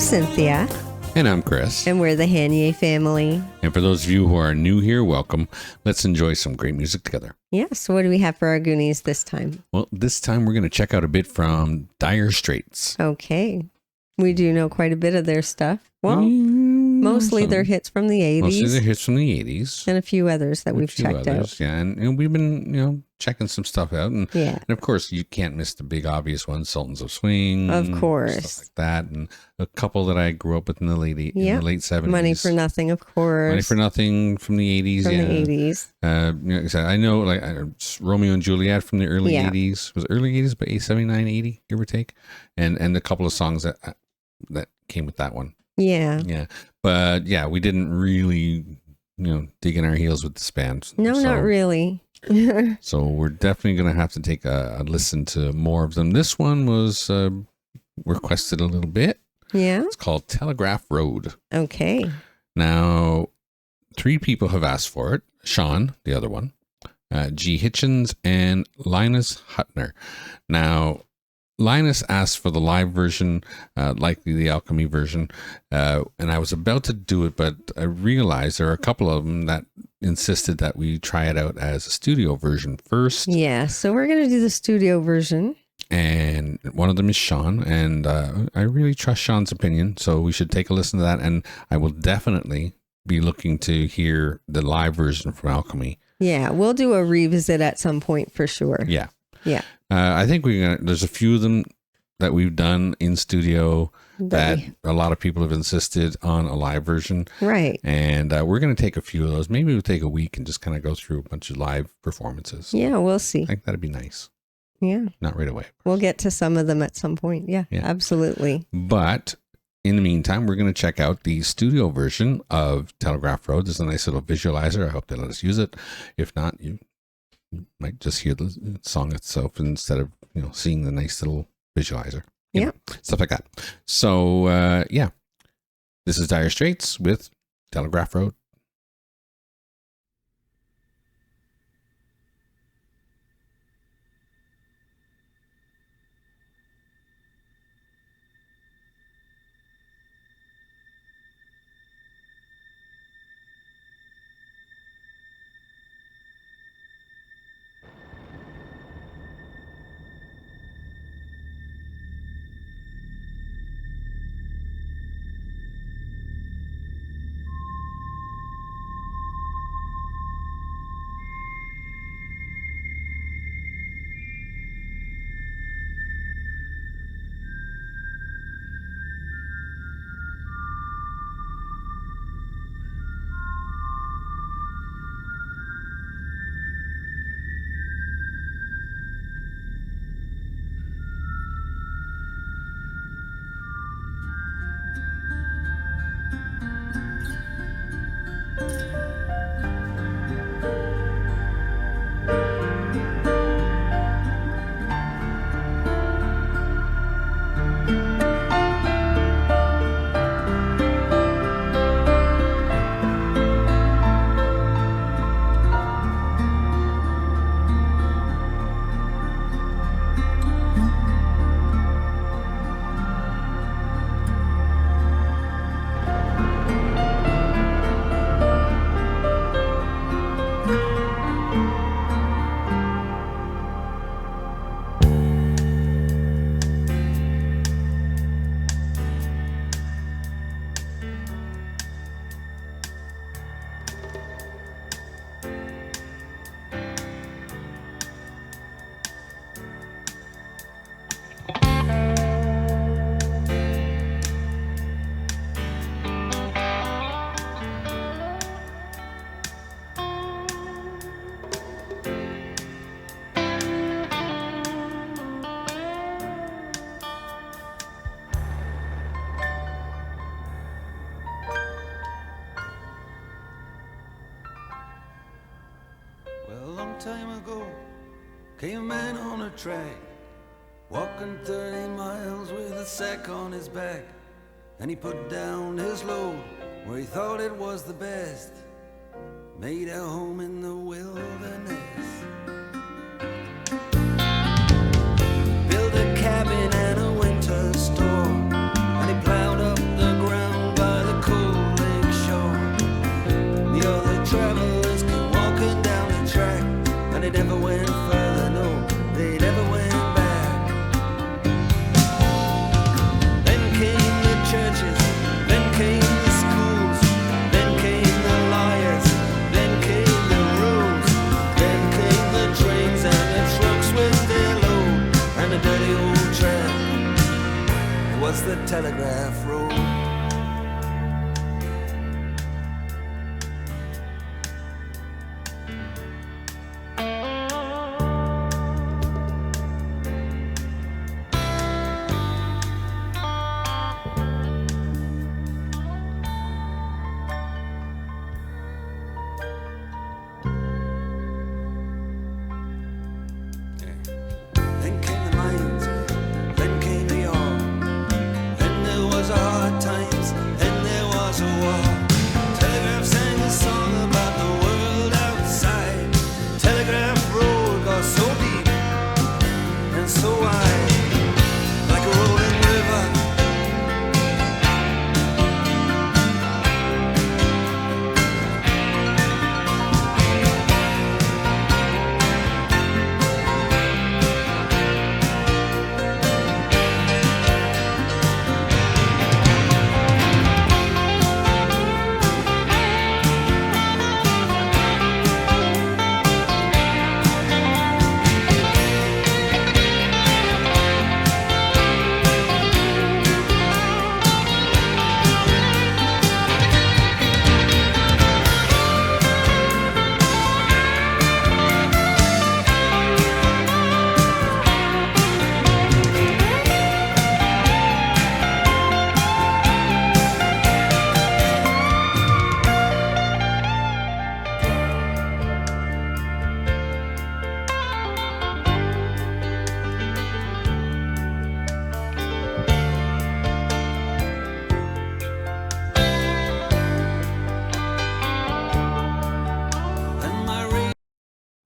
Cynthia. And I'm Chris. And we're the Hanier family. And for those of you who are new here, welcome. Let's enjoy some great music together. Yes. What do we have for our Goonies this time? Well, this time we're going to check out a bit from Dire Straits. Okay. We do know quite a bit of their stuff. Well, mostly their hits from the 80s. Mostly their hits from the 80s. And a few others that we've checked out. Yeah, and we've been, checking some stuff out. And of course, you can't miss the big obvious ones, Sultans of Swing. Of course. Stuff like that. And a couple that I grew up with in the late 70s. Money for Nothing, of course. Money for Nothing from the 80s. From the 80s. I know, like Romeo and Juliet from the early 80s. Was it early 80s, but 79, 80, give or take. And a couple of songs that came with that one. Yeah. Yeah. But we didn't really, dig in our heels with this band. No, not really. So we're definitely going to have to take a listen to more of them. This one was requested a little bit. Yeah. It's called Telegraph Road. Okay. Now, 3 people have asked for it. Sean, the other one, G. Hitchens, and Linus Hutner. Now, Linus asked for the live version, likely the Alchemy version, and I was about to do it, but I realized there are a couple of them that insisted that we try it out as a studio version first. Yeah, so we're going to do the studio version. And one of them is Sean, and I really trust Sean's opinion, so we should take a listen to that, and I will definitely be looking to hear the live version from Alchemy. Yeah, we'll do a revisit at some point for sure. Yeah. Yeah. I think there's a few of them that we've done in studio that a lot of people have insisted on a live version. Right. And we're going to take a few of those. Maybe we'll take a week and just kind of go through a bunch of live performances. Yeah, we'll see. I think that'd be nice. Yeah. Not right away. We'll get to some of them at some point. Yeah. Absolutely. But in the meantime, we're going to check out the studio version of Telegraph Road. There's a nice little visualizer. I hope they let us use it. If not, you might just hear the song itself instead of seeing the nice little visualizer. Stuff like that. So this is Dire Straits with Telegraph Road. Time ago, came a man on a track, walking 30 miles with a sack on his back. Then he put down his load where he thought it was the best, made a home in the wilderness, built a cabin and a winter store, and he plowed up the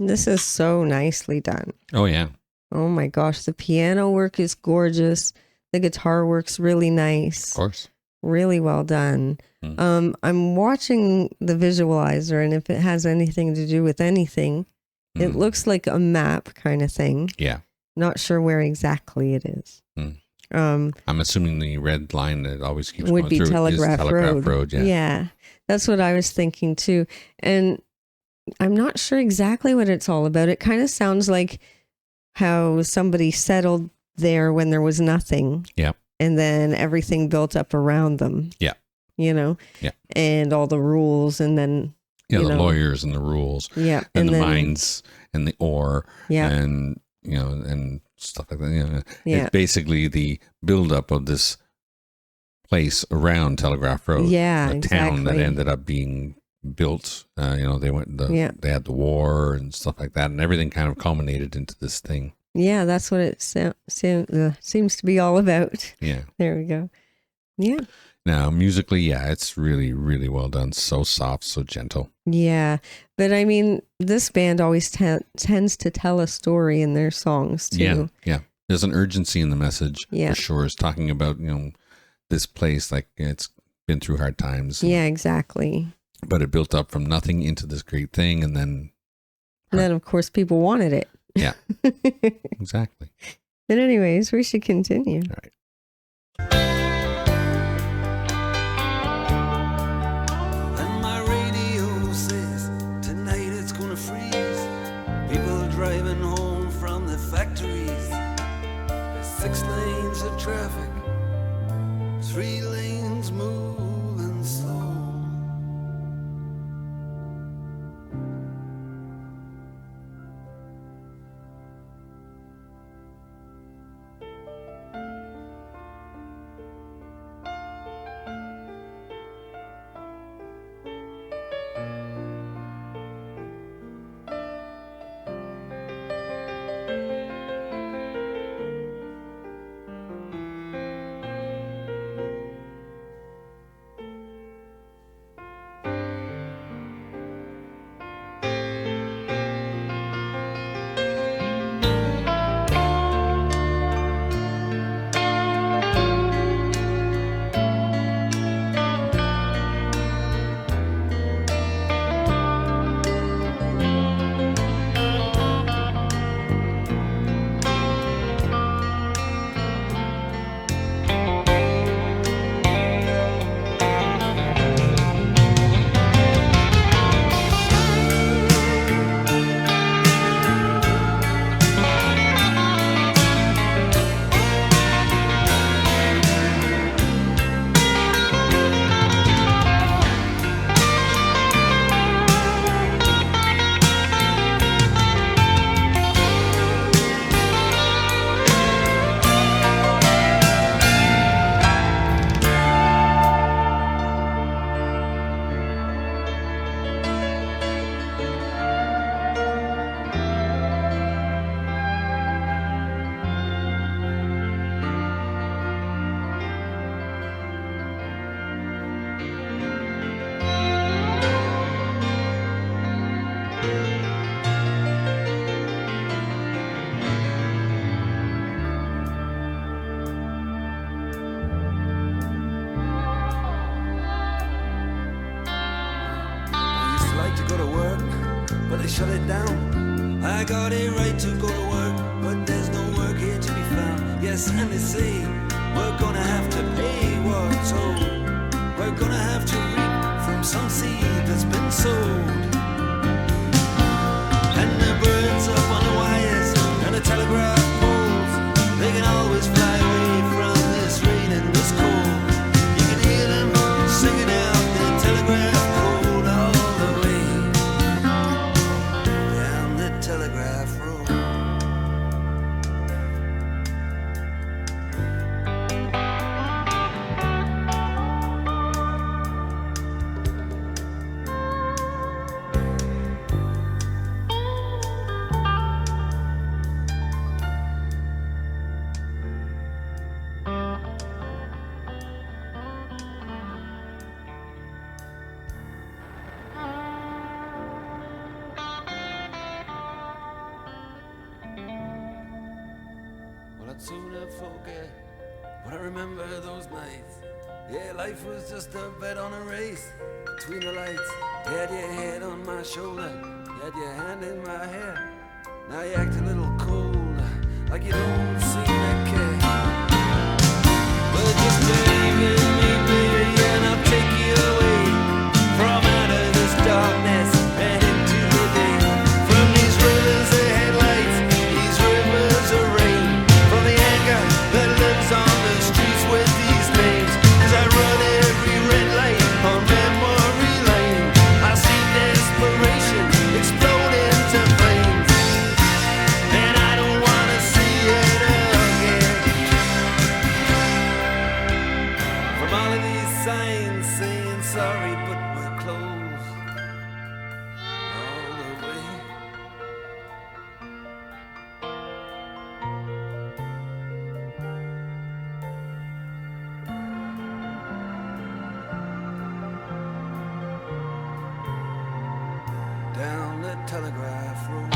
This is so nicely done. Oh, yeah. Oh my gosh, the piano work is gorgeous. The guitar work's really nice. Of course. Really well done. I'm watching the visualizer, and if it has anything to do with anything, it looks like a map kind of thing. Yeah. Not sure where exactly it is. I'm assuming the red line that always keeps Would going be through Telegraph is Telegraph Road. Road. Yeah. Yeah, that's what I was thinking too. And I'm not sure exactly what it's all about. It kind of sounds like how somebody settled there when there was nothing. Yeah. And then everything built up around them. Yeah. You know? Yeah. And all the rules, and then the lawyers and the rules. Yeah. And the mines and the ore. Yeah. And, and stuff like that. Yeah. It's basically the buildup of this place around Telegraph Road. Yeah, a town that ended up being built. They had the war and stuff like that, and everything kind of culminated into this thing. Yeah, that's what it seems to be all about. Yeah. There we go. Yeah. Now, musically, yeah, it's really, really well done. So soft, so gentle. Yeah. But I mean, this band always tends to tell a story in their songs too. Yeah. Yeah. There's an urgency in the message for sure. It's talking about, this place, like it's been through hard times. Yeah, exactly. But it built up from nothing into this great thing. And then, of course, people wanted it. Yeah, exactly. But anyways, we should continue. All right. And my radio says tonight it's gonna freeze. People driving home from the factories. 6 lanes of traffic, 3 lanes moving slow. They shut it down. I got a right to go to work, but there's no work here to be found. Yes, and they say we're gonna have to pay what's owed. We're gonna have to reap from some seed that's been sowed. And the birds up on the wires and the telegraph poles, they can always fly away from this rain and this cold. You can hear them singing out the telegraph code all the way down the telegraph road. sooner forget. But I remember those nights. Yeah, life was just a bet on a race between the lights. You had your head on my shoulder, you had your hand in my hair. Now you act a little cold, like you don't seem to care. But just believe in me, baby, and I'll take you away from out of this darkness and into the day. From these rivers of headlights, these rivers of rain, from the anger that lives on the streets with these names. 'Cause I run every red light on memory lane. I see desperation explode into flames, and I don't wanna see it again. From all of these signs saying sorry, but we're closed all the way. Down the Telegraph Road.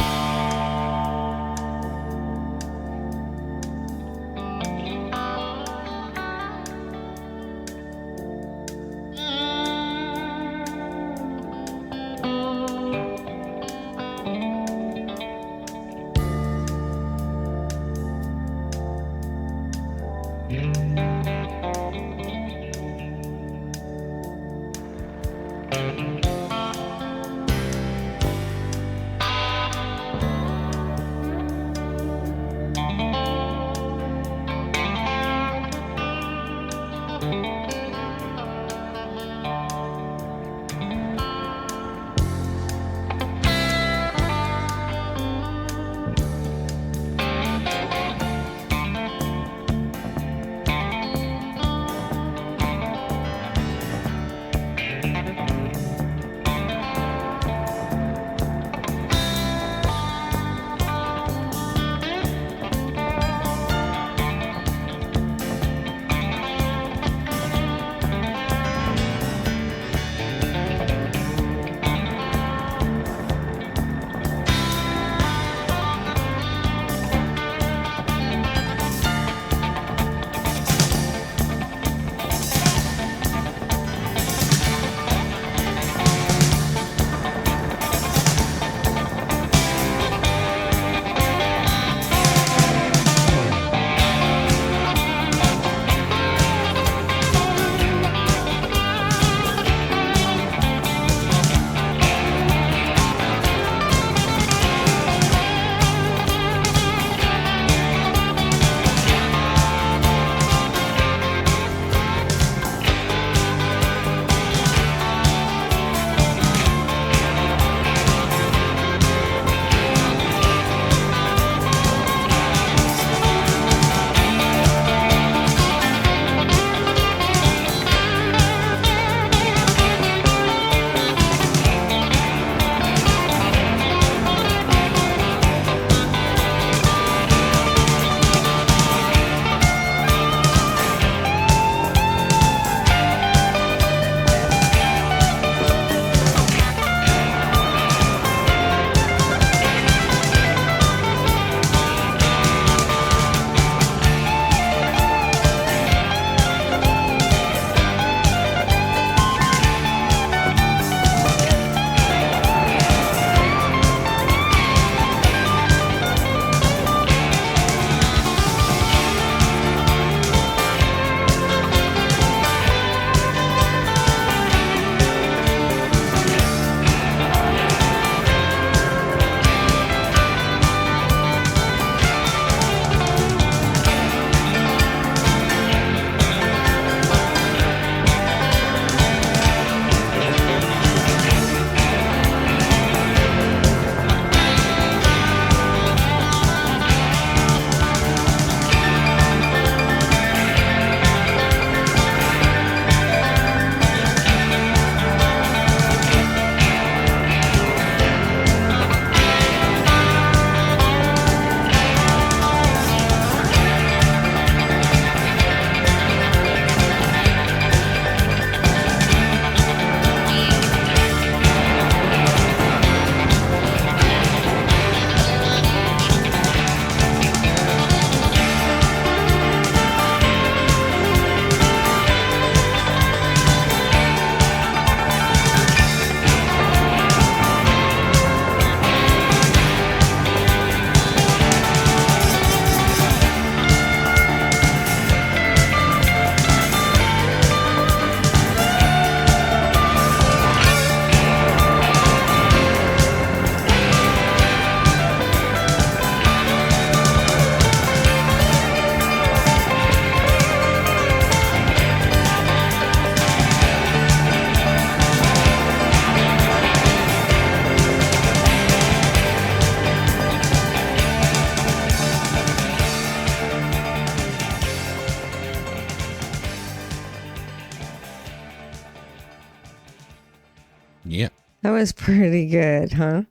was pretty good, huh?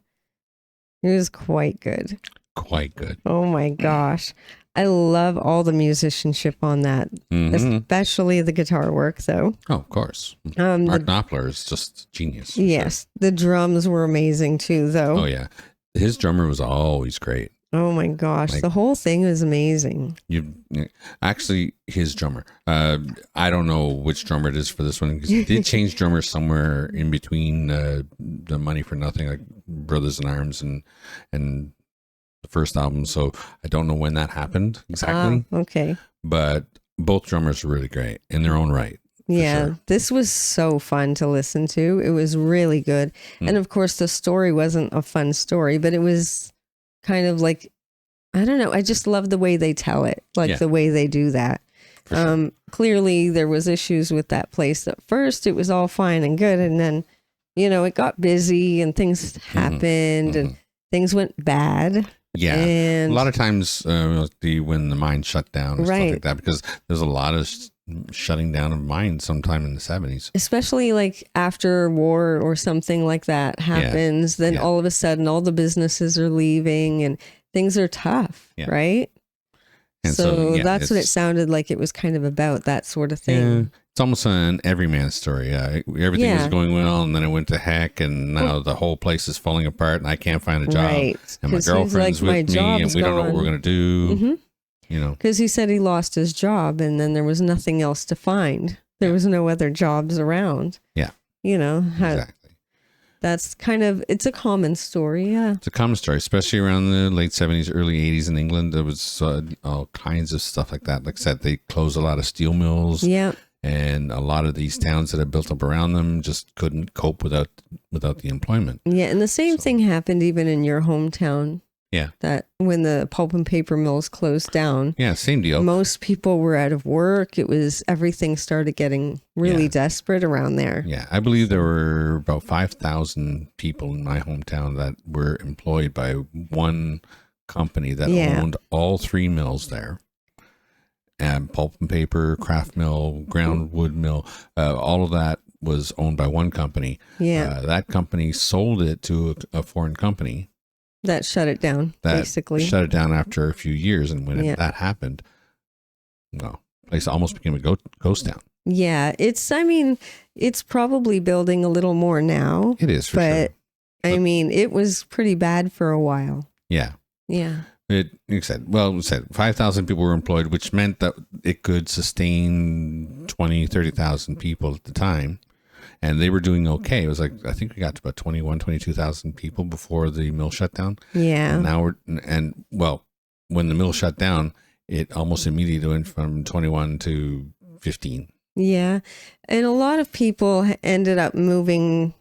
It was quite good. Quite good. Oh my gosh. I love all the musicianship on that, especially the guitar work, though. Oh, of course. Mark The, Knopfler is just genius. for yes, the drums were amazing too, sure. though. Oh, yeah. His drummer was always great. Oh my gosh, Like- the whole thing was amazing. Actually, his drummer. I don't know which drummer it is for this one because he did change drummers somewhere in between the Money for Nothing, like Brothers in Arms and the first album. So I don't know when that happened exactly. Okay. But both drummers are really great in their own right. Yeah, sure. this was so fun to listen to. It was really good. And of course, the story wasn't a fun story, but it was kind of like, I don't know. I just love the way they tell it, like the way they do that. For sure. Clearly, there was issues with that place. At first, it was all fine and good. And then, it got busy and things happened and things went bad. Yeah, And a lot of times when the mine shut down and stuff Right. like that, because there's a lot of shutting down of mines sometime in the 70s. especially like after war or something like that happens, then Yeah. all of a sudden all the businesses are leaving and things are tough, Yeah. right? And So yeah, that's what it it's- sounded like. It was kind of about that sort of thing. Yeah, it's almost an everyman story. Everything was Yeah. going well, and then it went to heck, and now the whole place is falling apart, and I can't find a job. Right. And my 'Cause he's girlfriend's like, "My with me, and job's we don't know what we're gone." going to do. Mhm. Because he said he lost his job and then there was nothing else to find. There was no other jobs around. Yeah. Exactly. That's kind of, it's a common story. Yeah. It's a common story, especially around the late 70s, early 80s in England. There was all kinds of stuff like that. Like I said, they closed a lot of steel mills. Yeah. And a lot of these towns that had built up around them just couldn't cope without the employment. Yeah. And the same thing happened even in your hometown. Yeah. That when the pulp and paper mills closed down, Yeah, same deal. most people were out of work. Everything started getting really desperate around there. Yeah, I believe there were about 5,000 people in my hometown that were employed by one company that owned all three mills there. And pulp and paper, craft mill, ground wood mill, all of that was owned by one company. Yeah. That company sold it to a foreign company. That shut it down, That basically. shut it down after a few years. And when Yeah. that happened, well, the place almost became a ghost town. Yeah, it's probably building a little more now, It is, for but sure. I mean, it was pretty bad for a while. Yeah. Yeah. It 5,000 people were employed, which meant that it could sustain 20, 30,000 people at the time. And they were doing okay. It was like, I think we got to about 21, 22,000 people before the mill shut down. Yeah. And now when the mill shut down, it almost immediately went from 21 to 15. Yeah. And a lot of people ended up moving,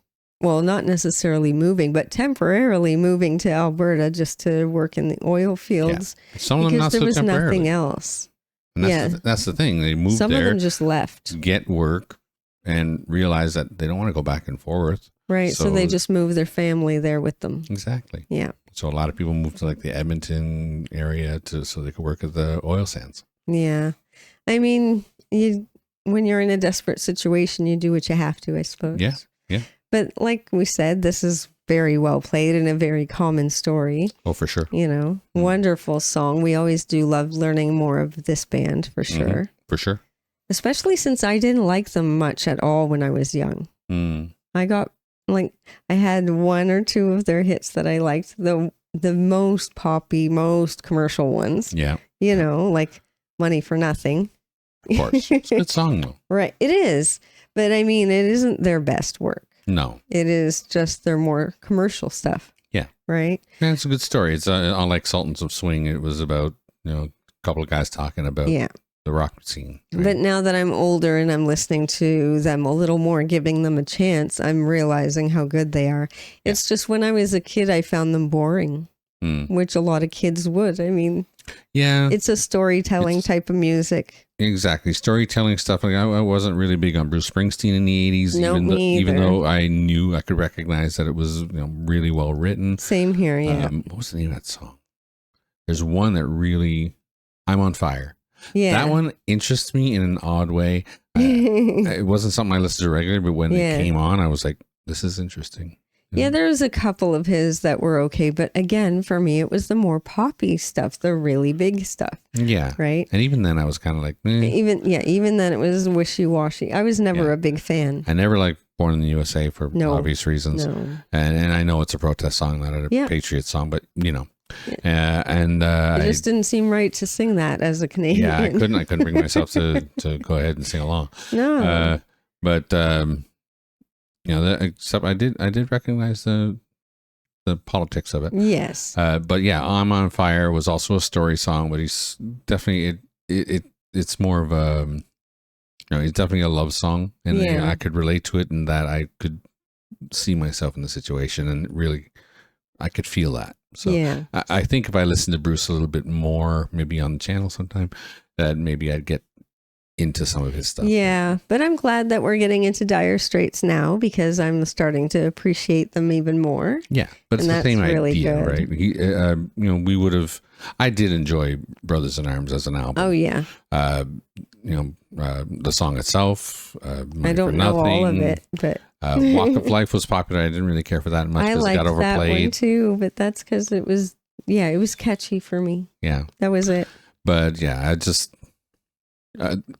well, not necessarily moving, but temporarily moving to Alberta just to work in the oil fields. Some of them not because there so was temporarily. nothing else. And that's the thing. They moved Some there, of them just left. get work, and realize that they don't want to go back and forth. Right. So they just moved their family there with them. Exactly. Yeah. So a lot of people moved to like the Edmonton area so they could work at the oil sands. Yeah. I mean, when you're in a desperate situation, you do what you have to, I suppose. Yeah. Yeah. But like we said, this is very well played and a very common story. Oh, for sure. Wonderful song. We always do love learning more of this band for sure. For sure. Especially since I didn't like them much at all when I was young. I got I had one or two of their hits that I liked. The most poppy, most commercial ones. Yeah. Like Money for Nothing. Of course. It's a good song though. Right. It is. But I mean, it isn't their best work. No. It is just their more commercial stuff. Yeah. Right. Yeah, it's a good story. It's unlike Sultans of Swing. It was about, a couple of guys talking about the rock scene. Right? But now that I'm older and I'm listening to them a little more, giving them a chance, I'm realizing how good they are. Yeah. It's just when I was a kid, I found them boring, which a lot of kids would. I mean, it's a storytelling type of music. Exactly. Storytelling stuff. Like I wasn't really big on Bruce Springsteen in the 80s, No, me even either. though I could recognize that it was really well written. Same here, yeah. What was the name of that song? There's one that really, I'm on Fire. Yeah. That one interests me in an odd way. It wasn't something I listened to regularly, but when it came on, I was like, this is interesting. Yeah, there was a couple of his that were okay, but again, for me, it was the more poppy stuff, the really big stuff. Yeah. Right. And even then I was kind of like, Even then it was wishy-washy. I was never a big fan. I never liked Born in the USA for obvious reasons. No. And I know it's a protest song, not a patriot song, but you know. It just didn't seem right to sing that as a Canadian. Yeah, I couldn't bring myself to go ahead and sing along. No. But except I did recognize the politics of it. Yes. But yeah, I'm on Fire was also a story song, but he's definitely it's more of a it's definitely a love song, and I could relate to it, and that I could see myself in the situation, and really I could feel that. So I think if I listened to Bruce a little bit more, maybe on the channel sometime, that maybe I'd get into some of his stuff. Yeah, but I'm glad that we're getting into Dire Straits now, because I'm starting to appreciate them even more. Yeah, but it's the same really idea, good. right? We would have. I did enjoy Brothers in Arms as an album. Oh yeah. The song itself. I don't know all of it, but Walk of Life was popular. I didn't really care for that much because it got overplayed. I liked that one too, but that's because it was catchy for me. Yeah, that was it. But yeah, I just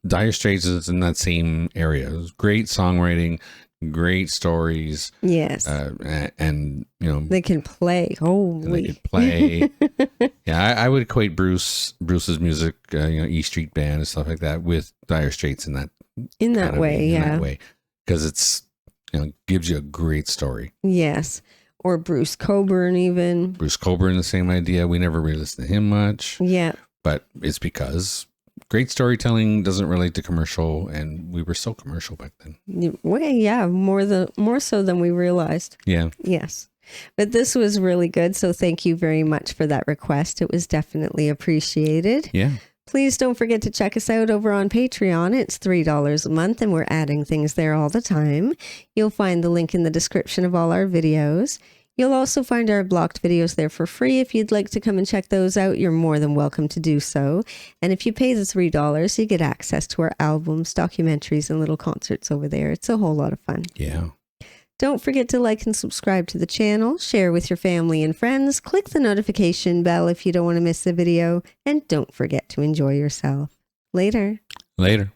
Dire Straits is in that same area. It was great songwriting, great stories. Yes, and they can play. Holy, they can play. Yeah, I would equate Bruce's music, E Street Band and stuff like that, with Dire Straits in that way, because it's gives you a great story. Yes, or Bruce Coburn even. Bruce Coburn, the same idea. We never really listened to him much. Yeah, but it's because great storytelling doesn't relate to commercial, and we were so commercial back then. Well, yeah, more so than we realized. Yeah. Yes. But this was really good, so thank you very much for that request. It was definitely appreciated. Yeah. Please don't forget to check us out over on Patreon. It's $3 a month, and we're adding things there all the time. You'll find the link in the description of all our videos. You'll also find our blocked videos there for free. If you'd like to come and check those out, you're more than welcome to do so. And if you pay the $3, you get access to our albums, documentaries, and little concerts over there. It's a whole lot of fun. Yeah. Don't forget to like and subscribe to the channel, share with your family and friends, click the notification bell if you don't want to miss a video, and don't forget to enjoy yourself. Later. Later.